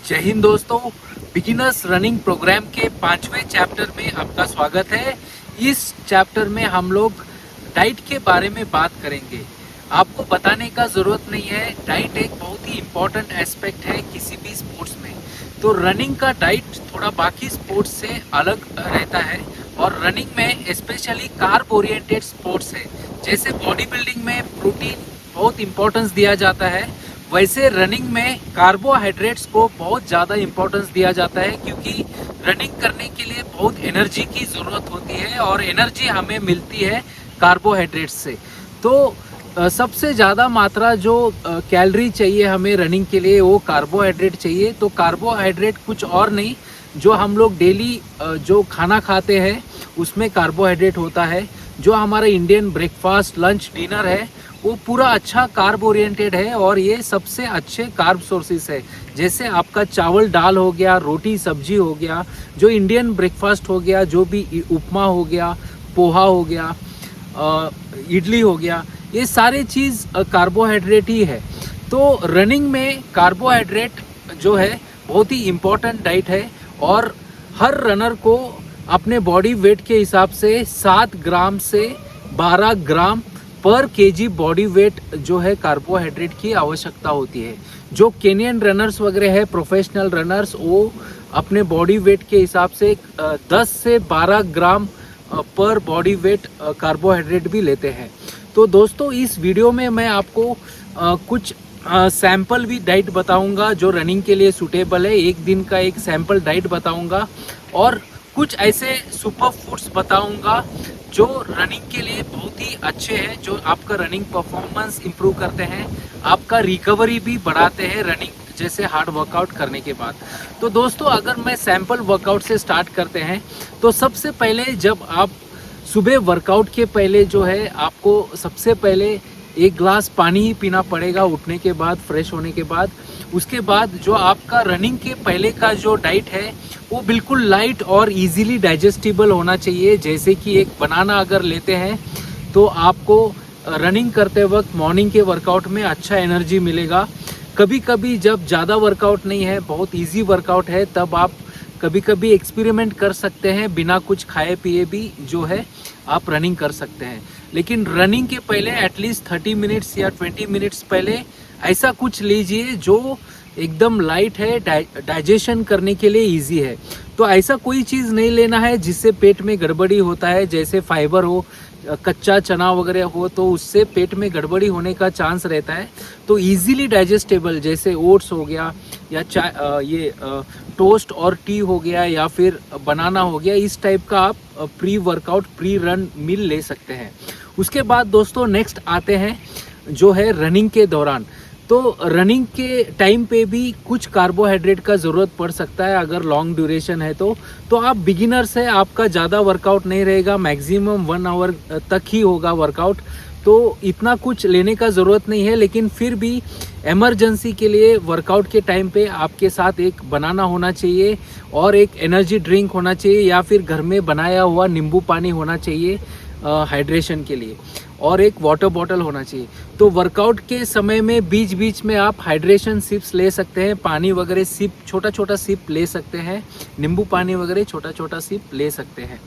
जय हिंद दोस्तों। Beginners running programme के 5वें चैप्टर में आपका स्वागत है। इस चैप्टर में हम लोग डाइट के बारे में बात करेंगे। आपको बताने का ज़रूरत नहीं है, डाइट एक बहुत ही इम्पोर्टेंट एस्पेक्ट है किसी भी स्पोर्ट्स में। तो रनिंग का डाइट थोड़ा बाकी स्पोर्ट्स से अलग रहता है और रनिंग में स्पेशली कार्ब ओरिएंटेड स्पोर्ट्स है। जैसे बॉडी बिल्डिंग में प्रोटीन बहुत इम्पोर्टेंस दिया जाता है, वैसे रनिंग में कार्बोहाइड्रेट्स को बहुत ज़्यादा इम्पोर्टेंस दिया जाता है, क्योंकि रनिंग करने के लिए बहुत एनर्जी की ज़रूरत होती है और एनर्जी हमें मिलती है कार्बोहाइड्रेट्स से। तो सबसे ज़्यादा मात्रा जो कैलोरी चाहिए हमें रनिंग के लिए वो कार्बोहाइड्रेट चाहिए। तो कार्बोहाइड्रेट कुछ और नहीं, जो हम लोग डेली जो खाना खाते हैं उसमें कार्बोहाइड्रेट होता है। जो हमारा इंडियन ब्रेकफास्ट, लंच, डिनर है वो पूरा अच्छा कार्ब ओरिएंटेड है और ये सबसे अच्छे कार्ब सोर्सेस है। जैसे आपका चावल दाल हो गया, रोटी सब्जी हो गया, जो इंडियन ब्रेकफास्ट हो गया, जो भी उपमा हो गया, पोहा हो गया, इडली हो गया, ये सारे चीज़ कार्बोहाइड्रेट ही है। तो रनिंग में कार्बोहाइड्रेट जो है बहुत ही इम्पोर्टेंट डाइट है और हर रनर को अपने बॉडी वेट के हिसाब से 7 ग्राम से 12 ग्राम पर केजी बॉडी वेट जो है कार्बोहाइड्रेट की आवश्यकता होती है। जो केनियन रनर्स वगैरह है, प्रोफेशनल रनर्स, वो अपने बॉडी वेट के हिसाब से 10 से 12 ग्राम पर बॉडी वेट कार्बोहाइड्रेट भी लेते हैं। तो दोस्तों, इस वीडियो में मैं आपको कुछ सैंपल भी डाइट बताऊंगा जो रनिंग के लिए सूटेबल है। एक दिन का एक सैंपल डाइट बताऊंगा और कुछ ऐसे सुपर फूड्स बताऊंगा जो रनिंग के लिए बहुत ही अच्छे हैं, जो आपका रनिंग परफॉर्मेंस इंप्रूव करते हैं, आपका रिकवरी भी बढ़ाते हैं रनिंग जैसे हार्ड वर्कआउट करने के बाद। तो दोस्तों, अगर मैं सैंपल वर्कआउट से स्टार्ट करते हैं तो सबसे पहले जब आप सुबह वर्कआउट के पहले जो है आपको सबसे पहले 1 ग्लास पानी ही पीना पड़ेगा उठने के बाद, फ्रेश होने के बाद। उसके बाद जो आपका रनिंग के पहले का जो डाइट है वो बिल्कुल लाइट और इजीली डाइजेस्टिबल होना चाहिए। जैसे कि एक बनाना अगर लेते हैं तो आपको रनिंग करते वक्त मॉर्निंग के वर्कआउट में अच्छा एनर्जी मिलेगा। कभी कभी जब ज़्यादा वर्कआउट नहीं है, बहुत इजी वर्कआउट है, तब आप कभी कभी एक्सपेरिमेंट कर सकते हैं, बिना कुछ खाए पिए भी जो है आप रनिंग कर सकते हैं। लेकिन रनिंग के पहले एटलीस्ट 30 मिनट्स या 20 मिनट्स पहले ऐसा कुछ लीजिए जो एकदम लाइट है, डाइजेशन करने के लिए इजी है। तो ऐसा कोई चीज़ नहीं लेना है जिससे पेट में गड़बड़ी होता है, जैसे फाइबर हो, कच्चा चना वगैरह हो, तो उससे पेट में गड़बड़ी होने का चांस रहता है। तो इजीली डाइजेस्टेबल जैसे ओट्स हो गया या चाय, टोस्ट और टी हो गया या फिर बनाना हो गया, इस टाइप का आप प्री वर्कआउट, प्री रन मील ले सकते हैं। उसके बाद दोस्तों नेक्स्ट आते हैं जो है रनिंग के दौरान। तो रनिंग के टाइम पे भी कुछ कार्बोहाइड्रेट का ज़रूरत पड़ सकता है अगर लॉन्ग ड्यूरेशन है तो आप बिगिनर्स है, आपका ज़्यादा वर्कआउट नहीं रहेगा, मैक्सिमम 1 आवर तक ही होगा वर्कआउट, तो इतना कुछ लेने का ज़रूरत नहीं है। लेकिन फिर भी इमरजेंसी के लिए वर्कआउट के टाइम पे आपके साथ एक बनाना होना चाहिए और एक एनर्जी ड्रिंक होना चाहिए या फिर घर में बनाया हुआ नींबू पानी होना चाहिए हाइड्रेशन के लिए, और एक वाटर बॉटल होना चाहिए। तो वर्कआउट के समय में बीच बीच में आप हाइड्रेशन सिप्स ले सकते हैं, पानी वगैरह सिप, छोटा छोटा सिप ले सकते हैं, नींबू पानी वगैरह छोटा छोटा सिप ले सकते हैं।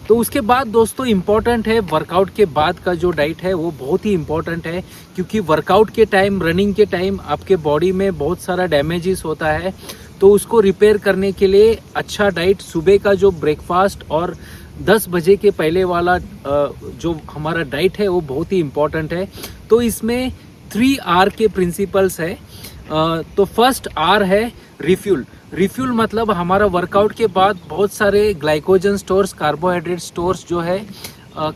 तो उसके बाद दोस्तों इम्पॉर्टेंट है, वर्कआउट के बाद का जो डाइट है वो बहुत ही इम्पॉर्टेंट है, क्योंकि वर्कआउट के टाइम, रनिंग के टाइम आपके बॉडी में बहुत सारा डैमेजेस होता है। तो उसको रिपेयर करने के लिए अच्छा डाइट, सुबह का जो ब्रेकफास्ट और 10 बजे के पहले वाला जो हमारा डाइट है वो बहुत ही इम्पोर्टेंट है। तो इसमें 3R के प्रिंसिपल्स है। तो फर्स्ट R है रिफ्यूल। रिफ्यूल मतलब हमारा वर्कआउट के बाद बहुत सारे ग्लाइकोजन स्टोर्स, कार्बोहाइड्रेट स्टोर्स जो है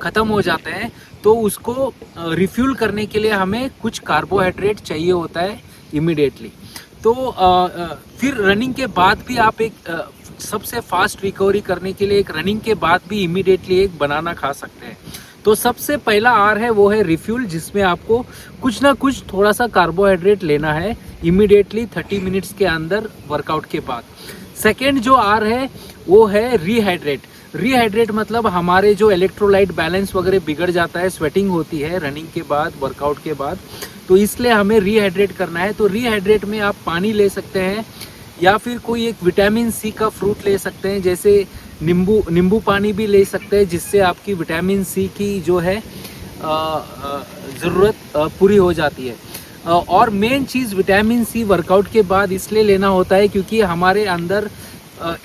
ख़त्म हो जाते हैं, तो उसको रिफ्यूल करने के लिए हमें कुछ कार्बोहाइड्रेट चाहिए होता है इमीडिएटली। तो फिर रनिंग के बाद भी आप एक सबसे फास्ट रिकवरी करने के लिए एक रनिंग के बाद भी इमीडिएटली एक बनाना खा सकते हैं। तो सबसे पहला आर है वो है रिफ्यूल, जिसमें आपको कुछ ना कुछ थोड़ा सा कार्बोहाइड्रेट लेना है इमीडिएटली 30 मिनट्स के अंदर वर्कआउट के बाद। सेकेंड जो आर है वो है रीहाइड्रेट। रीहाइड्रेट मतलब हमारे जो इलेक्ट्रोलाइट बैलेंस वगैरह बिगड़ जाता है, स्वेटिंग होती है रनिंग के बाद, वर्कआउट के बाद, तो इसलिए हमें रीहाइड्रेट करना है। तो रीहाइड्रेट में आप पानी ले सकते हैं या फिर कोई एक विटामिन सी का फ्रूट ले सकते हैं, जैसे नींबू पानी भी ले सकते हैं, जिससे आपकी विटामिन सी की जो है ज़रूरत पूरी हो जाती है। और मेन चीज़ विटामिन सी वर्कआउट के बाद इसलिए लेना होता है क्योंकि हमारे अंदर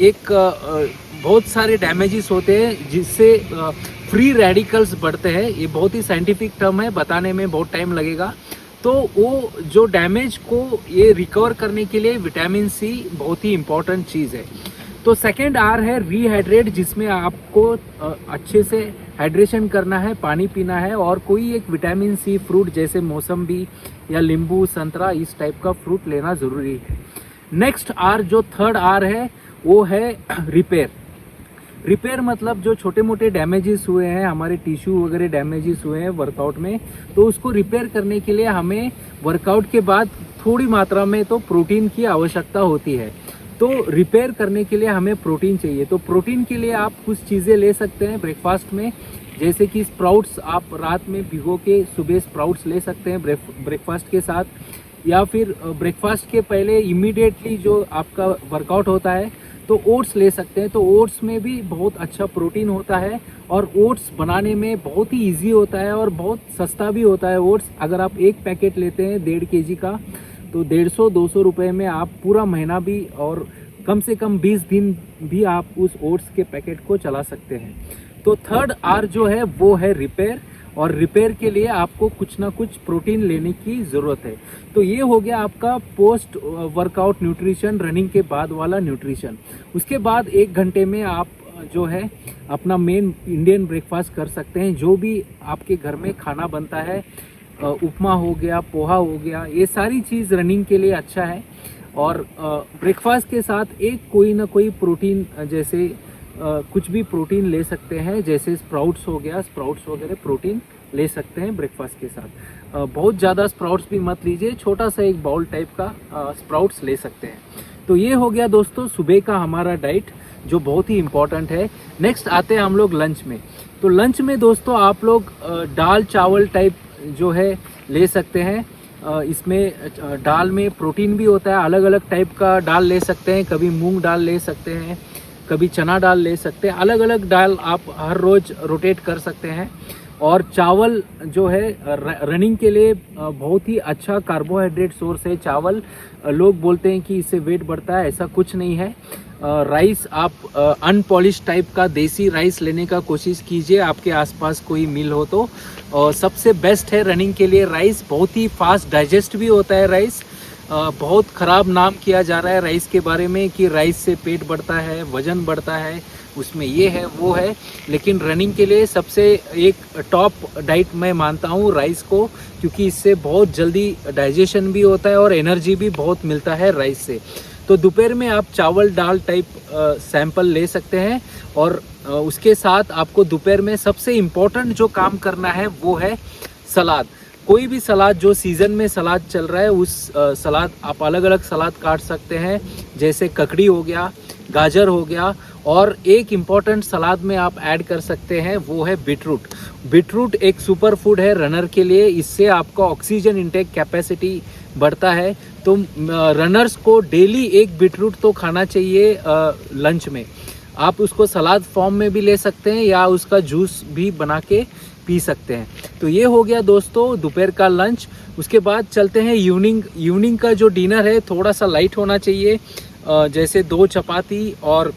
एक बहुत सारे डैमेजेस होते हैं जिससे फ्री रेडिकल्स बढ़ते हैं। ये बहुत ही साइंटिफिक टर्म है, बताने में बहुत टाइम लगेगा। तो वो जो डैमेज को ये रिकवर करने के लिए विटामिन सी बहुत ही इम्पोर्टेंट चीज़ है। तो सेकेंड आर है रीहाइड्रेट, जिसमें आपको अच्छे से हाइड्रेशन करना है, पानी पीना है और कोई एक विटामिन सी फ्रूट जैसे मौसम्बी या नींबू, संतरा, इस टाइप का फ्रूट लेना ज़रूरी है। नेक्स्ट आर, जो थर्ड आर है, वो है रिपेयर। रिपेयर मतलब जो छोटे मोटे डैमेजेस हुए हैं, हमारे टिश्यू वगैरह डैमेजेस हुए हैं वर्कआउट में, तो उसको रिपेयर करने के लिए हमें वर्कआउट के बाद थोड़ी मात्रा में तो प्रोटीन की आवश्यकता होती है। तो रिपेयर करने के लिए हमें प्रोटीन चाहिए। तो प्रोटीन के लिए आप कुछ चीज़ें ले सकते हैं ब्रेकफास्ट में, जैसे कि स्प्राउट्स आप रात में भिगो के सुबह स्प्राउट्स ले सकते हैं ब्रेकफास्ट के साथ, या फिर ब्रेकफास्ट के पहले इमीडिएटली जो आपका वर्कआउट होता है तो ओट्स ले सकते हैं। तो ओट्स में भी बहुत अच्छा प्रोटीन होता है और ओट्स बनाने में बहुत ही इजी होता है और बहुत सस्ता भी होता है ओट्स। अगर आप एक पैकेट लेते हैं 1.5 kg का, तो 150-200 रुपये में आप पूरा महीना भी और कम से कम 20 दिन भी आप उस ओट्स के पैकेट को चला सकते हैं। तो थर्ड आर जो है वो है रिपेयर, और रिपेयर के लिए आपको कुछ ना कुछ प्रोटीन लेने की ज़रूरत है। तो ये हो गया आपका पोस्ट वर्कआउट न्यूट्रिशन, रनिंग के बाद वाला न्यूट्रिशन। उसके बाद 1 घंटे में आप जो है अपना मेन इंडियन ब्रेकफास्ट कर सकते हैं। जो भी आपके घर में खाना बनता है, उपमा हो गया, पोहा हो गया, ये सारी चीज़ रनिंग के लिए अच्छा है। और ब्रेकफास्ट के साथ एक कोई ना कोई प्रोटीन, जैसे कुछ भी प्रोटीन ले सकते हैं, जैसे स्प्राउट्स हो गया, स्प्राउट्स वगैरह प्रोटीन ले सकते हैं ब्रेकफास्ट के साथ। बहुत ज़्यादा स्प्राउट्स भी मत लीजिए, छोटा सा एक बाउल टाइप का स्प्राउट्स ले सकते हैं। तो ये हो गया दोस्तों सुबह का हमारा डाइट, जो बहुत ही इम्पोर्टेंट है। नेक्स्ट आते हैं हम लोग लंच में। तो लंच में दोस्तों आप लोग दाल चावल टाइप जो है ले सकते हैं। इसमें दाल में प्रोटीन भी होता है, अलग अलग टाइप का दाल ले सकते हैं। कभी मूंग दाल ले सकते हैं, कभी चना दाल ले सकते हैं। अलग अलग दाल आप हर रोज़ रोटेट कर सकते हैं। और चावल जो है रनिंग के लिए बहुत ही अच्छा कार्बोहाइड्रेट सोर्स है चावल। लोग बोलते हैं कि इससे वेट बढ़ता है, ऐसा कुछ नहीं है। राइस आप अनपॉलिश टाइप का देसी राइस लेने का कोशिश कीजिए, आपके आसपास कोई मिल हो तो। सबसे बेस्ट है रनिंग के लिए राइस, बहुत ही फास्ट डाइजेस्ट भी होता है राइस। बहुत ख़राब नाम किया जा रहा है राइस के बारे में कि राइस से पेट बढ़ता है, वज़न बढ़ता है, उसमें ये है वो है, लेकिन रनिंग के लिए सबसे एक टॉप डाइट मैं मानता हूँ राइस को, क्योंकि इससे बहुत जल्दी डाइजेशन भी होता है और एनर्जी भी बहुत मिलता है राइस से। तो दोपहर में आप चावल दाल टाइप सैंपल ले सकते हैं। और उसके साथ आपको दोपहर में सबसे इम्पोर्टेंट जो काम करना है वो है सलाद। कोई भी सलाद, जो सीज़न में सलाद चल रहा है उस सलाद आप अलग अलग सलाद काट सकते हैं, जैसे ककड़ी हो गया, गाजर हो गया। और एक इम्पॉर्टेंट सलाद में आप ऐड कर सकते हैं वो है बीटरूट। बीटरूट एक सुपर फूड है रनर के लिए, इससे आपका ऑक्सीजन इंटेक कैपेसिटी बढ़ता है। तो रनर्स को डेली एक बीटरूट तो खाना चाहिए लंच में। आप उसको सलाद फॉर्म में भी ले सकते हैं या उसका जूस भी बना के पी सकते हैं। तो ये हो गया दोस्तों दोपहर का लंच। उसके बाद चलते हैं इवनिंग का जो डिनर है थोड़ा सा लाइट होना चाहिए, जैसे 2 चपाती और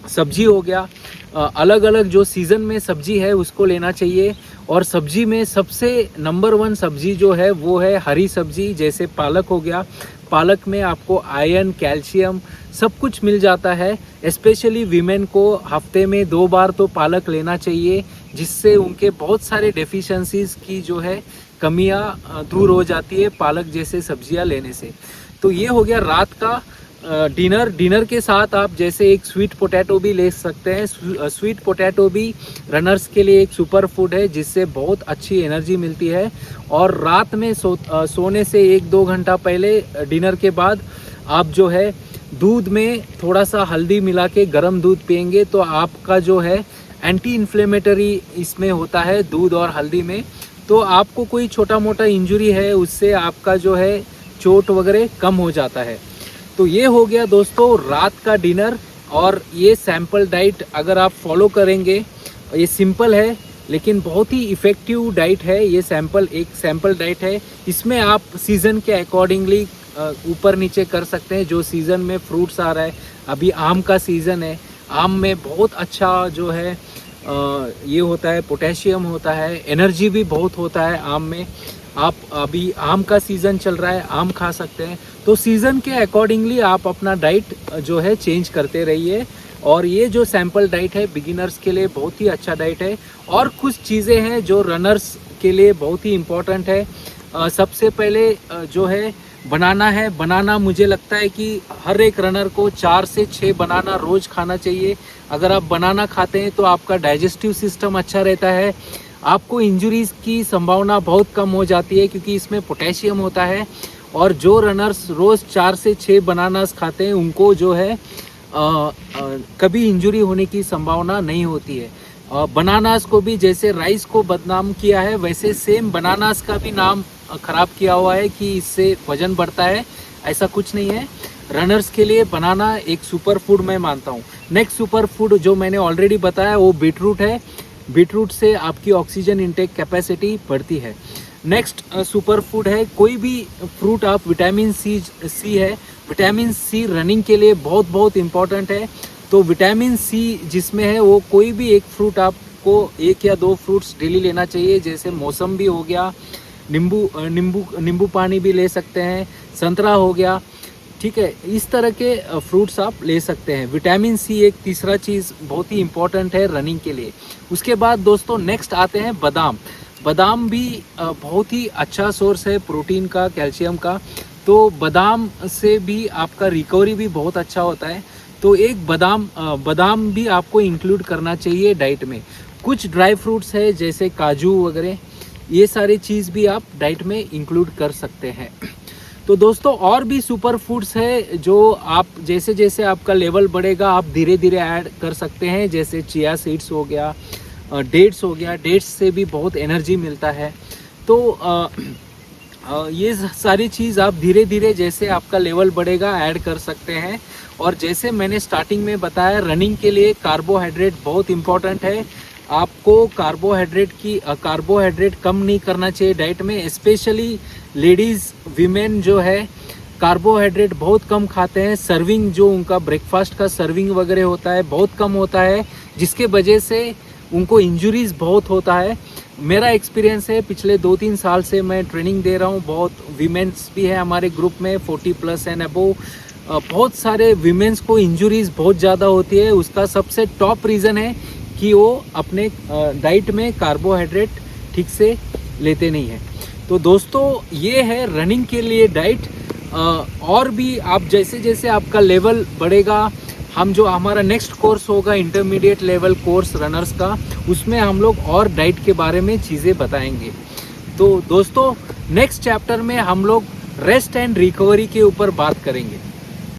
सब्जी हो गया। अलग अलग जो सीज़न में सब्जी है उसको लेना चाहिए। और सब्जी में सबसे नंबर 1 सब्जी जो है वो है हरी सब्जी, जैसे पालक हो गया। पालक में आपको आयरन, कैल्शियम सब कुछ मिल जाता है। स्पेशली वीमेन को हफ्ते में 2 बार तो पालक लेना चाहिए, जिससे उनके बहुत सारे डेफिशिएंसीज की जो है कमियां दूर हो जाती है पालक जैसे सब्जियां लेने से। तो ये हो गया रात का डिनर के साथ आप जैसे एक स्वीट पोटैटो भी ले सकते हैं। स्वीट पोटैटो भी रनर्स के लिए एक सुपर फूड है, जिससे बहुत अच्छी एनर्जी मिलती है। और रात में सोने से 1-2 घंटा पहले डिनर के बाद आप जो है दूध में थोड़ा सा हल्दी मिला के गर्म दूध पिएंगे तो आपका जो है एंटी इन्फ्लेमेटरी इसमें होता है दूध और हल्दी में। तो आपको कोई छोटा मोटा इंजरी है उससे आपका जो है चोट वगैरह कम हो जाता है। तो ये हो गया दोस्तों रात का डिनर। और ये सैंपल डाइट अगर आप फॉलो करेंगे, ये सिंपल है लेकिन बहुत ही इफ़ेक्टिव डाइट है। ये एक सैंपल डाइट है। इसमें आप सीज़न के अकॉर्डिंगली ऊपर नीचे कर सकते हैं। जो सीज़न में फ्रूट्स आ रहा है, अभी आम का सीज़न है, आम में बहुत अच्छा जो है ये होता है, पोटेशियम होता है, एनर्जी भी बहुत होता है आम में। आप अभी आम का सीज़न चल रहा है, आम खा सकते हैं। तो सीज़न के अकॉर्डिंगली आप अपना डाइट जो है चेंज करते रहिए। और ये जो सैंपल डाइट है बिगिनर्स के लिए बहुत ही अच्छा डाइट है। और कुछ चीज़ें हैं जो रनर्स के लिए बहुत ही इम्पोर्टेंट है। सबसे पहले जो है बनाना है। बनाना मुझे लगता है कि हर एक रनर को 4 से 6 बनाना रोज़ खाना चाहिए। अगर आप बनाना खाते हैं तो आपका डाइजेस्टिव सिस्टम अच्छा रहता है, आपको इंजरीज़ की संभावना बहुत कम हो जाती है क्योंकि इसमें पोटेशियम होता है। और जो रनर्स रोज़ 4 से 6 बनानास खाते हैं उनको जो है कभी इंजरी होने की संभावना नहीं होती है। बनानास को भी जैसे राइस को बदनाम किया है, वैसे सेम बनानास का भी नाम ख़राब किया हुआ है कि इससे वज़न बढ़ता है। ऐसा कुछ नहीं है। रनर्स के लिए बनाना एक सुपर फूड मैं मानता हूँ। नेक्स्ट सुपर फूड जो मैंने ऑलरेडी बताया वो बीटरूट है। बीटरूट से आपकी ऑक्सीजन इंटेक कैपेसिटी बढ़ती है। नेक्स्ट सुपर फूड है, कोई भी फ्रूट आप, विटामिन सी है। विटामिन सी रनिंग के लिए बहुत बहुत इम्पॉर्टेंट है। तो विटामिन सी जिसमें है वो कोई भी एक फ्रूट आपको 1 या 2 फ्रूट्स डेली लेना चाहिए। जैसे मौसम्बी हो गया, नींबू पानी भी ले सकते हैं, संतरा हो गया, ठीक है। इस तरह के फ्रूट्स आप ले सकते हैं। विटामिन सी एक तीसरा चीज़ बहुत ही इम्पोर्टेंट है रनिंग के लिए। उसके बाद दोस्तों नेक्स्ट आते हैं बादाम। बादाम भी बहुत ही अच्छा सोर्स है प्रोटीन का, कैल्शियम का। तो बादाम से भी आपका रिकवरी भी बहुत अच्छा होता है। तो एक बादाम भी आपको इंक्लूड करना चाहिए डाइट में। कुछ ड्राई फ्रूट्स है जैसे काजू वगैरह, ये सारी चीज़ भी आप डाइट में इंक्लूड कर सकते हैं। तो दोस्तों और भी सुपर फूड्स है जो आप जैसे जैसे आपका लेवल बढ़ेगा आप धीरे धीरे ऐड कर सकते हैं। जैसे चिया सीड्स हो गया, डेट्स हो गया। डेट्स से भी बहुत एनर्जी मिलता है। तो ये सारी चीज़ आप धीरे धीरे जैसे आपका लेवल बढ़ेगा ऐड कर सकते हैं। और जैसे मैंने स्टार्टिंग में बताया, रनिंग के लिए कार्बोहाइड्रेट बहुत इम्पॉर्टेंट है। आपको कार्बोहाइड्रेट कम नहीं करना चाहिए डाइट में। स्पेशली लेडीज़, वीमेन जो है कार्बोहाइड्रेट बहुत कम खाते हैं। सर्विंग जो उनका ब्रेकफास्ट का सर्विंग वगैरह होता है बहुत कम होता है, जिसके वजह से उनको इंजरीज़ बहुत होता है। मेरा एक्सपीरियंस है, पिछले 2-3 साल से मैं ट्रेनिंग दे रहा हूँ। बहुत वीमेंस भी है हमारे ग्रुप में 40+ एंड अबोव। बहुत सारे वीमेंस को इंजरीज़ बहुत ज़्यादा होती है। उसका सबसे टॉप रीज़न है कि वो अपने डाइट में कार्बोहाइड्रेट ठीक से लेते नहीं हैं। तो दोस्तों ये है रनिंग के लिए डाइट। और भी आप जैसे जैसे आपका लेवल बढ़ेगा, हम जो हमारा नेक्स्ट कोर्स होगा इंटरमीडिएट लेवल कोर्स रनर्स का, उसमें हम लोग और डाइट के बारे में चीज़ें बताएंगे। तो दोस्तों नेक्स्ट चैप्टर में हम लोग रेस्ट एंड रिकवरी के ऊपर बात करेंगे।